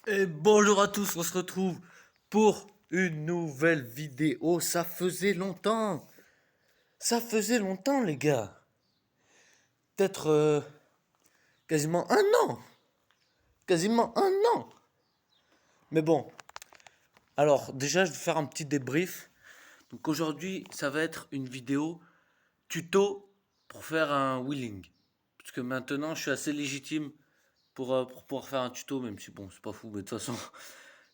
Et bonjour à tous, on se retrouve pour une nouvelle vidéo. Ça faisait longtemps les gars. Peut-être quasiment un an. Quasiment un an. Mais bon, alors déjà je vais faire un petit débrief. Donc aujourd'hui ça va être une vidéo tuto pour faire un wheeling. Parce que maintenant je suis assez légitime pour pouvoir faire un tuto, même si bon c'est pas fou, mais de toute façon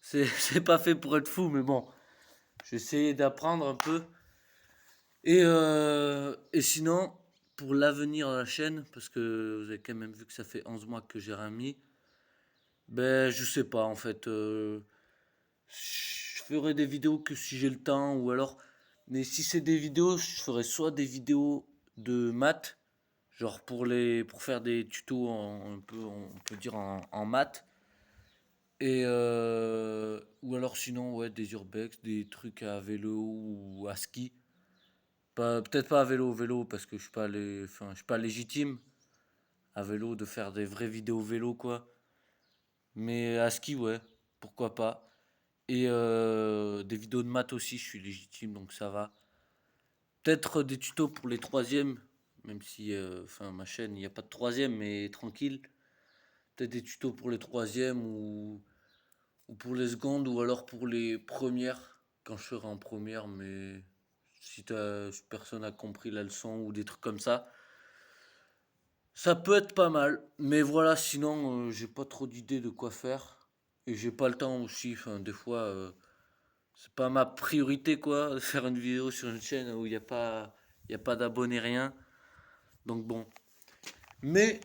c'est pas fait pour être fou, mais bon. J'ai essayé d'apprendre un peu. Et sinon, pour l'avenir de la chaîne, parce que vous avez quand même vu que ça fait 11 mois que j'ai rien mis, ben je sais pas en fait. Je ferai des vidéos que si j'ai le temps, ou alors. Mais si c'est des vidéos, je ferai soit des vidéos de maths, genre pour faire des tutos un peu, on peut dire en maths. Ou alors sinon, ouais, des urbex, des trucs à vélo ou à ski. Peut-être pas à vélo, parce que je suis pas légitime à vélo de faire des vraies vidéos vélo, quoi. Mais à ski, ouais, pourquoi pas. Et des vidéos de maths aussi, je suis légitime, donc ça va. Peut-être des tutos pour les troisièmes, même si, ma chaîne, il n'y a pas de troisième, mais tranquille. Peut-être des tutos pour les troisièmes ou pour les secondes, ou alors pour les premières, quand je serai en première, mais si personne n'a compris la leçon ou des trucs comme ça. Ça peut être pas mal, mais voilà, sinon j'ai pas trop d'idées de quoi faire. Et j'ai pas le temps aussi, des fois c'est pas ma priorité quoi, de faire une vidéo sur une chaîne où y a pas d'abonnés, rien. Donc bon. Mais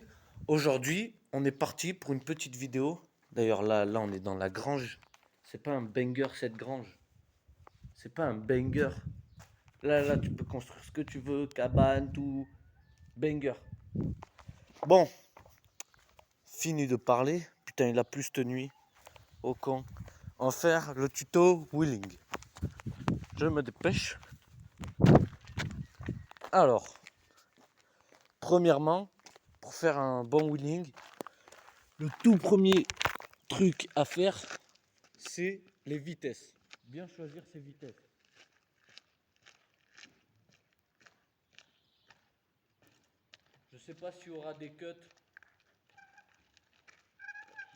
aujourd'hui, on est parti pour une petite vidéo. D'ailleurs là on est dans la grange. C'est pas un banger cette grange. C'est pas un banger. Là tu peux construire ce que tu veux, cabane, tout. Banger. Bon, fini de parler. Putain, il a plu cette nuit. Au con. En faire le tuto wheeling. Je me dépêche. Alors, premièrement, pour faire un bon wheeling, le tout premier truc à faire, c'est les vitesses. Bien choisir ses vitesses. Je sais pas s'il y aura des cuts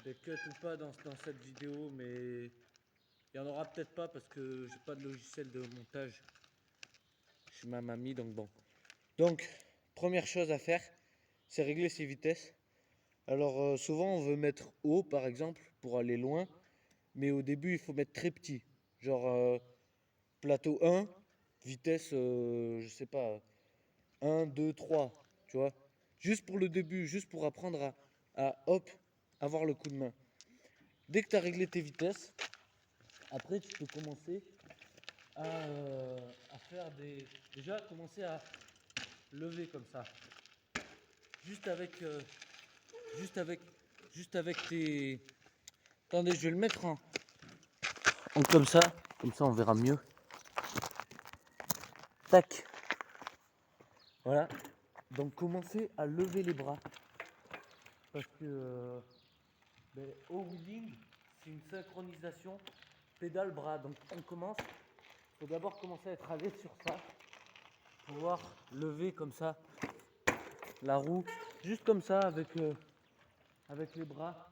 ou pas dans cette vidéo, mais il y en aura peut-être pas parce que j'ai pas de logiciel de montage chez ma mamie, donc bon. Donc, première chose à faire, c'est régler ses vitesses. Alors souvent on veut mettre haut par exemple pour aller loin, mais au début il faut mettre très petit. Genre plateau 1, vitesse, je sais pas, 1, 2, 3, tu vois. Juste pour le début, juste pour apprendre hop, avoir le coup de main. Dès que tu as réglé tes vitesses, après tu peux commencer à faire des... Déjà commencer à lever comme ça. Juste avec... juste avec... Juste avec tes... Attendez, je vais le mettre comme ça on verra mieux. Tac. Voilà. Donc commencez à lever les bras. Parce que au wheeling, c'est une synchronisation pédale-bras. Donc on commence. Il faut d'abord commencer à être à l'aise sur ça. Pouvoir lever comme ça la roue. Juste comme ça avec les bras.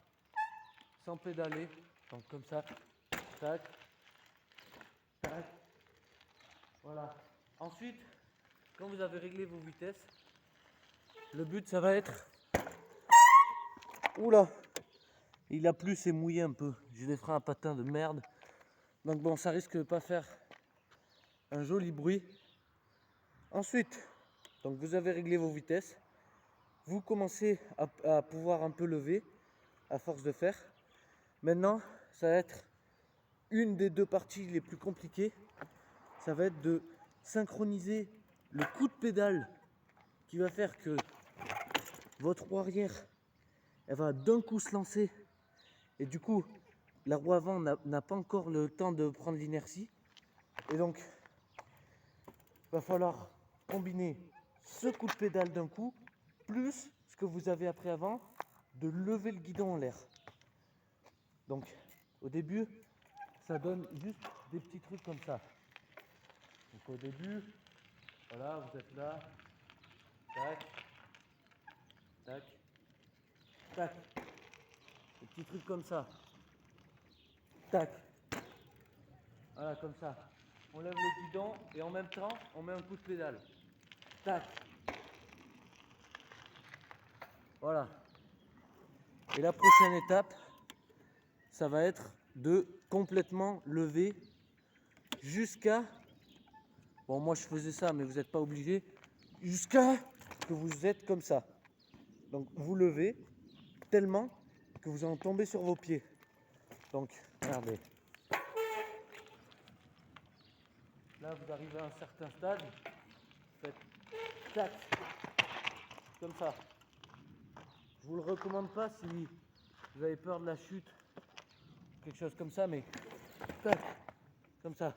Sans pédaler. Donc comme ça. Tac. Tac. Voilà. Ensuite, quand vous avez réglé vos vitesses, le but ça va être... Oula, il a plu, c'est mouillé un peu. J'ai des freins à patins de merde. Donc bon, ça risque de pas faire un joli bruit. Ensuite, donc vous avez réglé vos vitesses. Vous commencez à pouvoir un peu lever à force de faire. Maintenant, ça va être une des deux parties les plus compliquées. Ça va être de synchroniser le coup de pédale qui va faire que votre roue arrière, elle va d'un coup se lancer. Et du coup, la roue avant n'a pas encore le temps de prendre l'inertie. Et donc, il va falloir combiner ce coup de pédale d'un coup, plus ce que vous avez appris avant, de lever le guidon en l'air. Donc au début, ça donne juste des petits trucs comme ça. Donc au début, voilà, vous êtes là, tac, tac, tac, des petits trucs comme ça, tac, voilà, comme ça. On lève le guidon et en même temps, on met un coup de pédale, tac, voilà. Et la prochaine étape, ça va être de complètement lever jusqu'à, bon moi je faisais ça mais vous n'êtes pas obligé, jusqu'à que vous êtes comme ça. Donc vous levez tellement que vous en tombez sur vos pieds. Donc regardez. Là vous arrivez à un certain stade, vous faites tac, comme ça. Je vous le recommande pas si vous avez peur de la chute, quelque chose comme ça, mais tac, comme ça.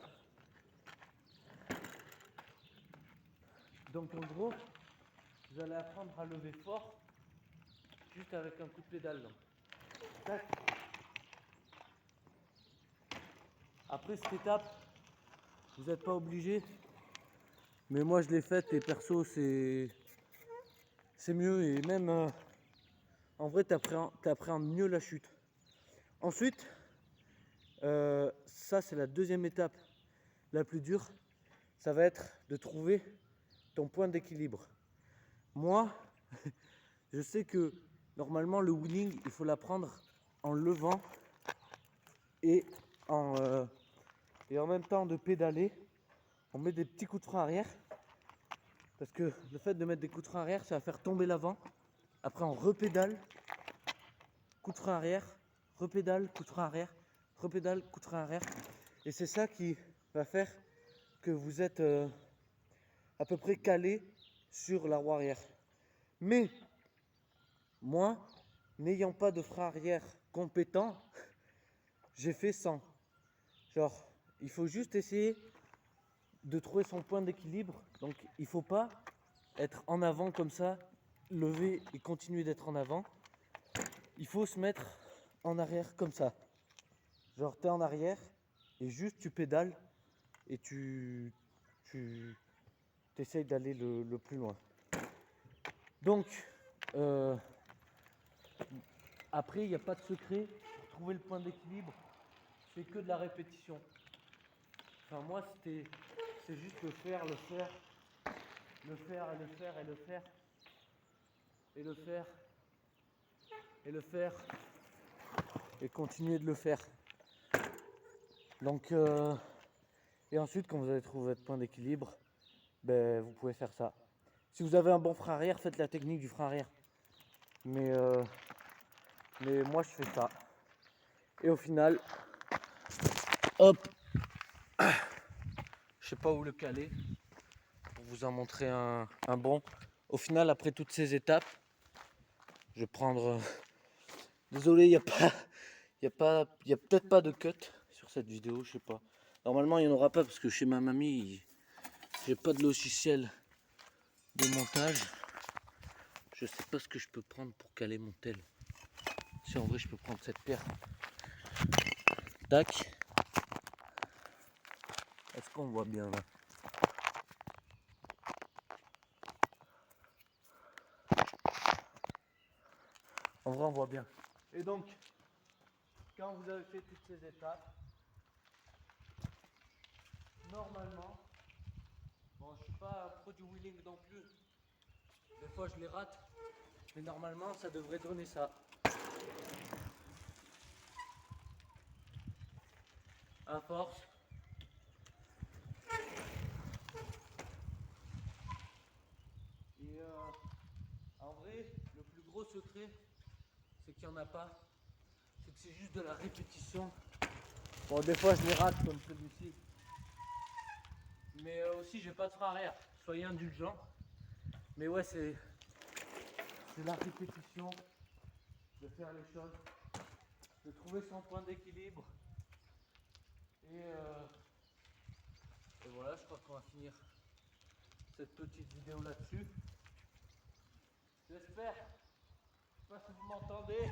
Donc en gros, vous allez apprendre à lever fort, juste avec un coup de pédale. Donc. Tac. Après cette étape, vous n'êtes pas obligé, mais moi je l'ai faite et perso c'est mieux et même en vrai t'appréhendes mieux la chute. Ensuite, ça c'est la deuxième étape la plus dure, ça va être de trouver ton point d'équilibre. Moi, je sais que normalement le wheeling il faut l'apprendre en levant et en même temps de pédaler. On met des petits coups de frein arrière. Parce que le fait de mettre des coups de frein arrière, ça va faire tomber l'avant. Après, on repédale, coup de frein arrière, repédale, coup de frein arrière, repédale, coup de frein arrière. Et c'est ça qui va faire que vous êtes à peu près calé sur la roue arrière. Mais moi, n'ayant pas de frein arrière compétent, j'ai fait 100. Genre, il faut juste essayer de trouver son point d'équilibre. Donc, il ne faut pas être en avant comme ça, lever et continuer d'être en avant. Il faut se mettre en arrière comme ça. Genre tu es en arrière et juste tu pédales et tu essayes d'aller le plus loin. Donc après il n'y a pas de secret pour trouver le point d'équilibre, c'est que de la répétition. Enfin moi c'est juste le faire et le faire et le faire et le faire et le faire et continuer de le faire. Donc et ensuite quand vous avez trouvé votre point d'équilibre, ben, vous pouvez faire ça. Si vous avez un bon frein arrière, faites la technique du frein arrière. Mais moi je fais ça. Et au final, hop, je sais pas où le caler pour vous en montrer un bon. Au final, après toutes ces étapes, je vais prendre. Désolé, il y a peut-être pas de cut sur cette vidéo, je sais pas. Normalement, il n'y en aura pas parce que chez ma mamie, j'ai pas de logiciel de montage. Je sais pas ce que je peux prendre pour caler mon tel. Si en vrai, je peux prendre cette paire. Tac. Est-ce qu'on voit bien là? En vrai, on voit bien. Et donc, quand vous avez fait toutes ces étapes, normalement, bon, je suis pas un pro du wheeling non plus. Des fois, je les rate. Mais normalement, ça devrait donner ça. À force. Et en vrai, le plus gros secret, c'est qu'il n'y en a pas. C'est que c'est juste de la répétition. Bon, des fois, je les rate comme celui-ci. Mais aussi, j'ai pas de frein arrière. Soyez indulgents. Mais ouais, c'est la répétition de faire les choses, de trouver son point d'équilibre. Et voilà, je crois qu'on va finir cette petite vidéo là-dessus. J'espère. Je sais pas si vous m'entendez.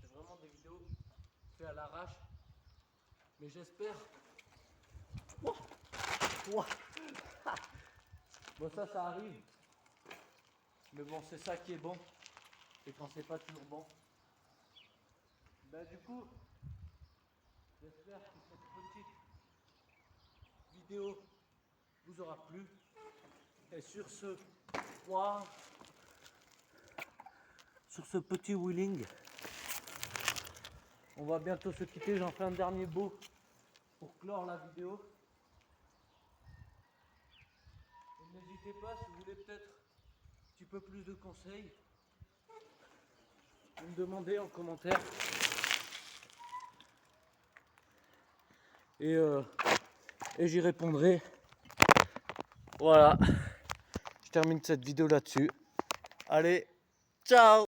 C'est vraiment des vidéos fait à l'arrache. Mais j'espère. Oh, oh. Bon, ça arrive. Mais bon, c'est ça qui est bon. Et quand c'est pas toujours bon. Ben, du coup, j'espère que cette petite vidéo vous aura plu. Et sur ce, wow, sur ce petit wheeling, on va bientôt se quitter. J'en fais un dernier beau pour clore la vidéo. Et n'hésitez pas, si vous voulez peut-être un petit peu plus de conseils, vous me demandez en commentaire. Et j'y répondrai. Voilà, je termine cette vidéo là-dessus. Allez, ciao!